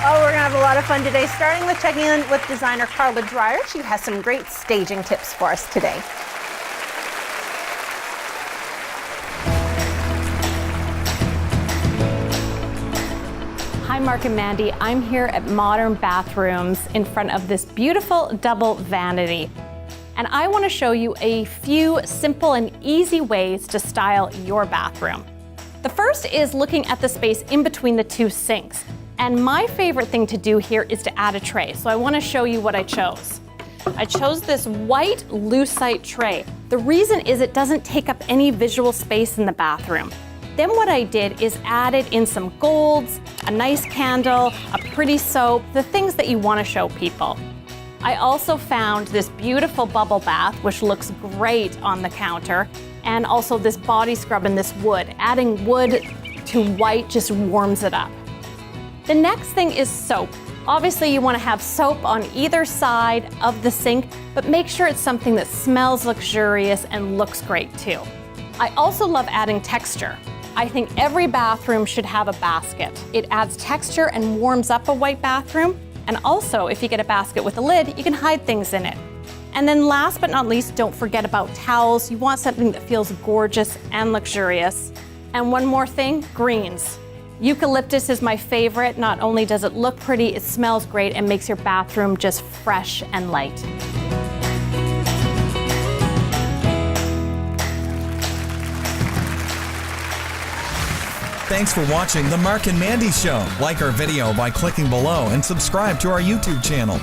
Oh, we're gonna have a lot of fun today, starting with checking in with designer Karla Dreyer. She has some great staging tips for us today. Hi, Mark and Mandy. I'm here at Modern Bathrooms in front of this beautiful double vanity. And I want to show you a few simple and easy ways to style your bathroom. The first is looking at the space in between the two sinks. And my favorite thing to do here is to add a tray. So I want to show you what I chose. I chose this white lucite tray. The reason is it doesn't take up any visual space in the bathroom. Then what I did is added in some golds, a nice candle, a pretty soap, the things that you want to show people. I also found this beautiful bubble bath, which looks great on the counter, and also this body scrub in this wood. Adding wood to white just warms it up. The next thing is soap. Obviously you want to have soap on either side of the sink, but make sure it's something that smells luxurious and looks great too. I also love adding texture. I think every bathroom should have a basket. It adds texture and warms up a white bathroom. And also, if you get a basket with a lid, you can hide things in it. And then last but not least, don't forget about towels. You want something that feels gorgeous and luxurious. And one more thing, greens. Eucalyptus is my favorite. Not only does it look pretty, it smells great and makes your bathroom just fresh and light. Thanks for watching The Mark and Mandy Show. Like our video by clicking below and subscribe to our YouTube channel.